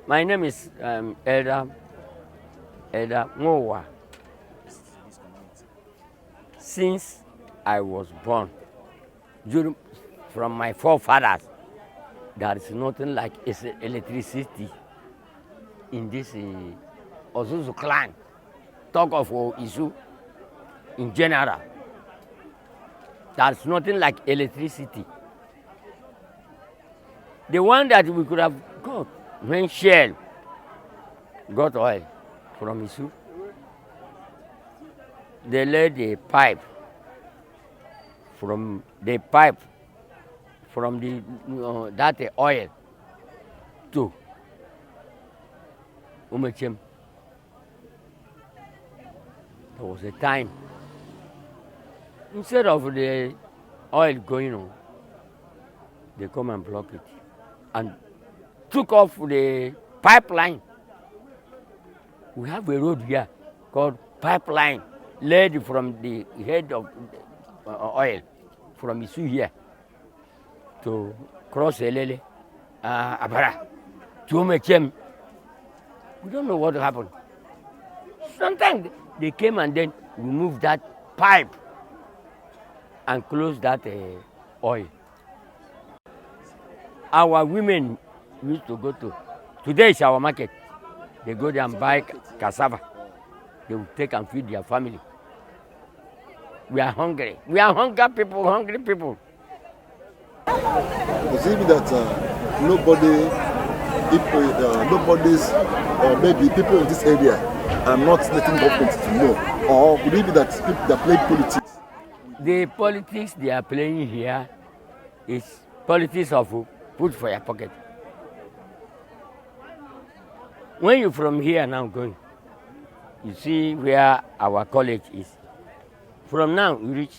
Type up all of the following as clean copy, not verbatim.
My name is Elder Mowa. Since I was born, from my forefathers, there is nothing like electricity in this Ozuzu clan. Talk of Isu in general. There's nothing like electricity. The one that we could have got when Shell got oil from Isu, they laid a pipe from the that oil to Umechem. There was a time, instead of the oil going on, they come and block it and took off the pipeline. We have a road here called pipeline, laid from the head of oil from Isu here to cross Elele, Abara, to Umechem. We don't know what happened. Sometimes they came and then removed that pipe and closed that oil. Our women used to go to, today is our market. They go there and buy cassava. They will take and feed their family. We are hungry. We are hungry people. Does it mean that nobody's, or maybe people in this area are not letting government to know? Or would it be that people that play politics? The politics they are playing here is politics of put for your pocket. When you're from here now going, you see where our college is. From now, you reach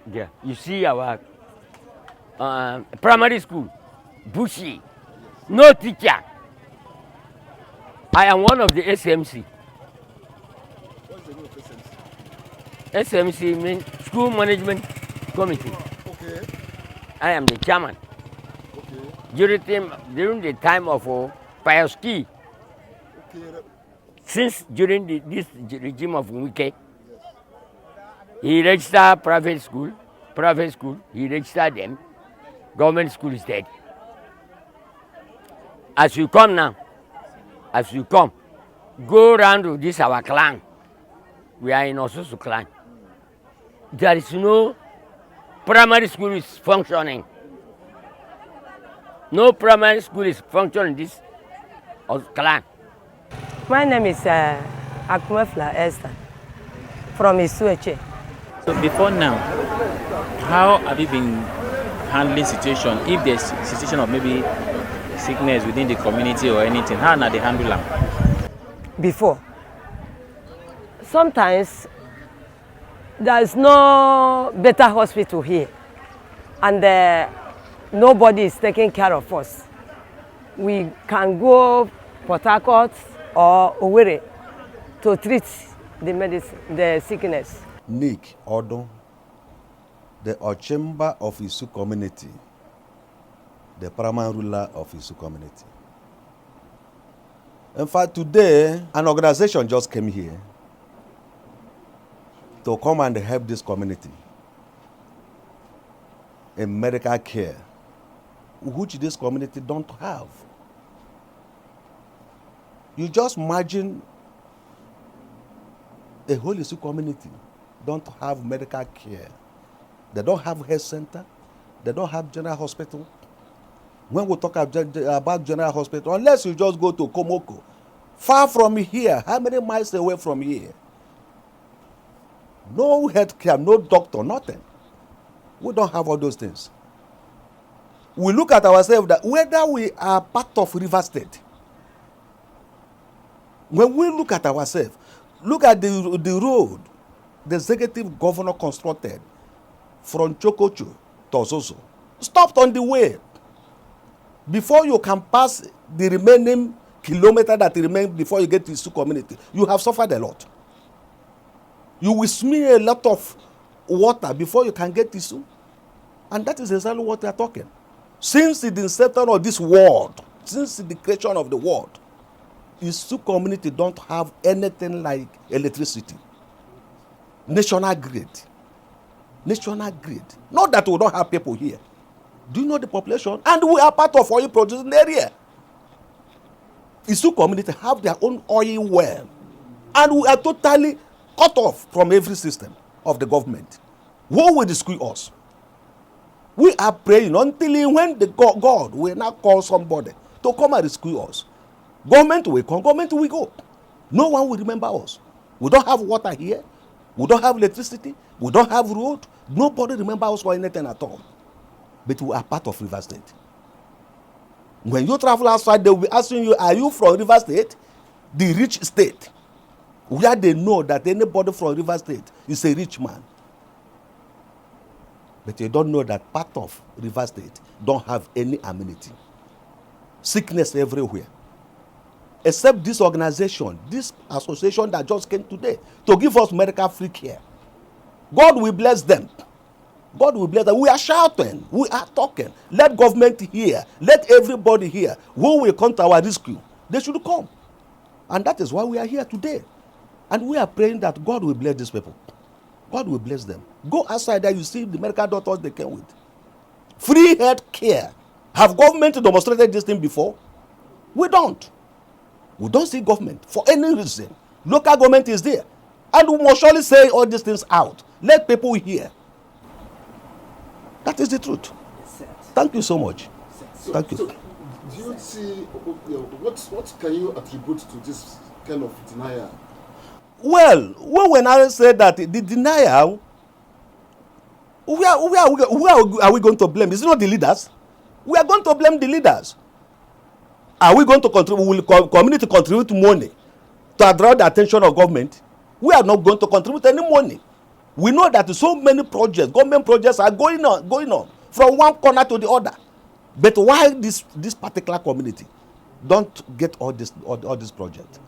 there. You see our primary school, bushy, no teacher. I am one of the SMC. What's the name of SMC? SMC means School Management Committee. Okay. I am the chairman. Okay. During the time of Payoski, Okay. since during this regime of WIKELEAKS, he registered private school, he registered them, government school is dead. As you come now, go around to this our clan. We are in Osusu clan. There is no primary school is functioning. No primary school is functioning in this clan. My name is Akumefla Esther from ETCHE. So before now, how have you been handling situation? If there's situation of maybe sickness within the community or anything, how are they handle them? Before, sometimes there is no better hospital here, and nobody is taking care of us. We can go Port Harcourt or Owerri to treat the sickness. Nick Odon, the Ochemba of Isu community, the paramount ruler of Isu community. In fact, today, an organization just came here to come and help this community in medical care, which this community don't have. You just imagine a whole Isu community don't have medical care. They don't have health center. They don't have general hospital. When we talk about general hospital, unless you just go to Komoko, far from here, how many miles away from here? No health care, no doctor, nothing. We don't have all those things. We look at ourselves that whether we are part of River State, when we look at ourselves, look at the road the executive governor constructed from Chokocho to Ozozo. Stopped on the way. Before you can pass the remaining kilometer that remain before you get to Isu community, you have suffered a lot. You will smear a lot of water before you can get tissue. And that is exactly what we are talking. Since the inception of this world, since the creation of the world, Isu community don't have anything like electricity. National grid. National grid. Not that we don't have people here. Do you know the population? And we are part of oil producing area. Isu community have their own oil well. And we are totally cut off from every system of the government. Who will rescue us? We are praying until when the God will now call somebody to come and rescue us. Government will come, government will go. No one will remember us. We don't have water here. We don't have electricity. We don't have road. Nobody remembers us for anything at all. But we are part of River State. When you travel outside, they will be asking you, are you from River State? The rich state. Where they know that anybody from River State is a rich man. But you don't know that part of River State don't have any amenity. Sickness everywhere. Except this organization, this association that just came today to give us medical free care. God will bless them. God will bless them. We are shouting. We are talking. Let government hear. Let everybody hear. Who will come to our rescue? They should come. And that is why we are here today. And we are praying that God will bless these people. God will bless them. Go outside there, you see the medical doctors they came with. Free health care. Have government demonstrated this thing before? We don't. We don't see government for any reason. Local government is there. And we must surely say all these things out. Let people hear. That is the truth. Thank you so much. Thank you. So, do you see, what can you attribute to this kind of denial? Well, when I say that the denial, who are we going to blame? Is it not the leaders? We are going to blame the leaders. Are we going to contribute? Will community contribute money to draw the attention of government? We are not going to contribute any money. We know that so many projects, government projects are going on from one corner to the other. But why this particular community don't get all this project?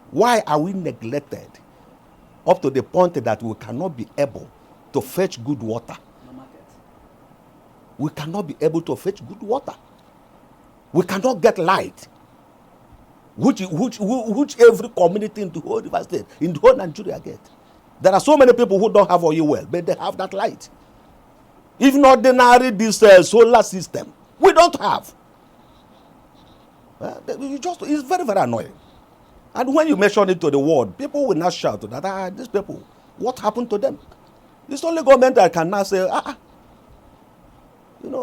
Why are we neglected up to the point that we cannot be able to fetch good water? We cannot be able to fetch good water. We cannot get light, which every community in the whole River State, in the whole Nigeria get. There are so many people who don't have oil well, but they have that light. Even ordinary this solar system, we don't have. It's very, very annoying. And when you mention it to the world, people will not shout that, these people, what happened to them? It's only government that can now say,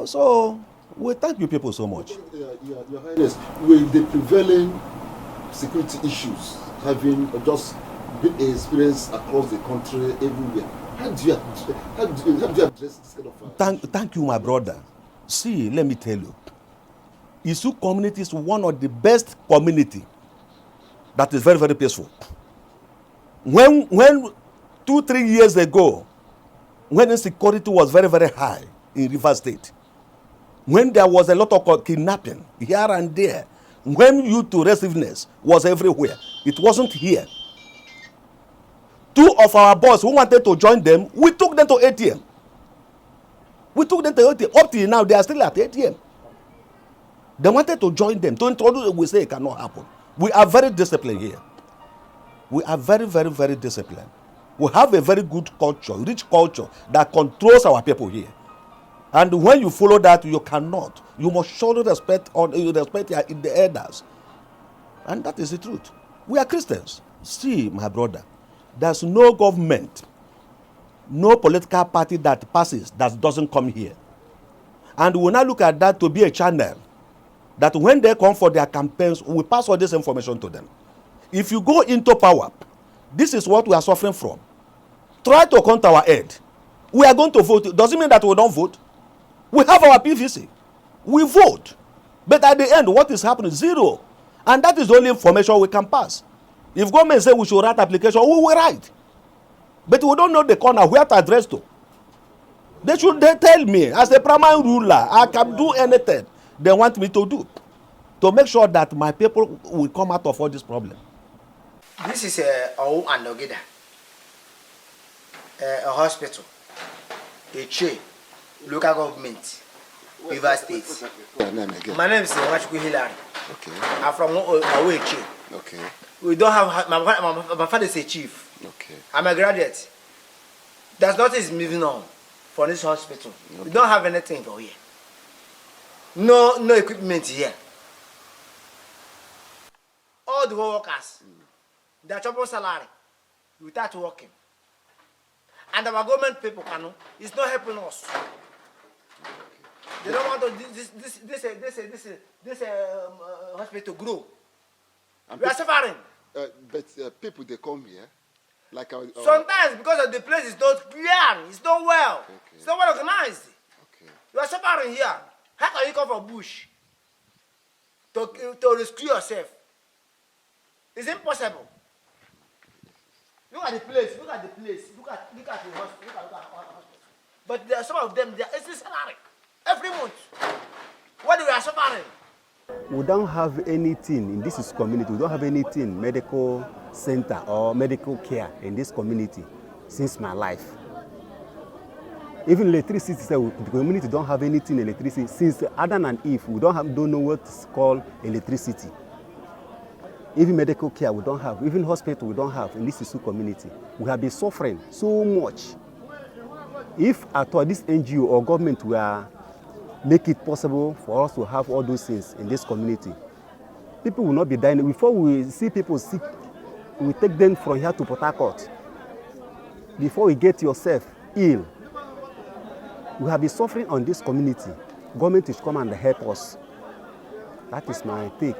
so we thank you people so much. Your Highness, with the prevailing security issues having just been experienced across the country everywhere, how do you address this kind of Thank you, my brother. See, let me tell you, Isu community is one of the best community that is very, very peaceful. When 2-3 years ago, when insecurity was very, very high in River State, when there was a lot of kidnapping here and there, when youth restiveness was everywhere, it wasn't here. 2 of our boys who wanted to join them, we took them to ATM. Up till now, they are still at ATM. They wanted to join them. To introduce, we say it cannot happen. We are very disciplined here. We are very, very, very disciplined. We have a very good culture, rich culture that controls our people here. And when you follow that, you cannot. You must surely respect the elders. And that is the truth. We are Christians. See, my brother, there's no government, no political party that passes that doesn't come here. And we now look at that to be a channel that when they come for their campaigns, we pass all this information to them. If you go into power, this is what we are suffering from. Try to come to our aid. We are going to vote. Doesn't mean that we don't vote. We have our PVC. We vote. But at the end, what is happening? Zero. And that is the only information we can pass. If government say we should write application, we will write. But we don't know the corner where to address to. They tell me, as a primary ruler, I can do anything they want me to do to make sure that my people will come out of all this problem. This is a Andogida, a hospital. ETCHE, local government, River State. What's your name again? My name is Hillary. Okay. I'm from ETCHE. Okay. We don't have, my father is a chief. Okay. I'm a graduate. There's nothing moving on for this hospital. Okay. We don't have anything for here. No equipment here. All the workers, they are chopping salary without working. And our government people it's not helping us. They don't want to this hospital grow. And We are suffering. but people they come here, like our. Sometimes because of the place is not clear, it's not well, Okay. it's not well organized. Okay. You are suffering here. How can you come from bush to rescue yourself? It's impossible. Look at the place. Look at the place. Look at the hospital. Look at hospital. But there are some of them. There is a salary every month. What we are suffering? We don't have anything in this community. We don't have anything medical center or medical care in this community since my life. Even electricity, the community don't have anything electricity since Adam and Eve. We don't know what's called electricity. Even medical care we don't have. Even hospital we don't have in this Isu community. We have been suffering so much. If at all this NGO or government will make it possible for us to have all those things in this community, people will not be dying. Before we see people sick, we take them from here to Port Harcourt. Before we get yourself ill, we have been suffering on this community. Government is come and help us. That is my take.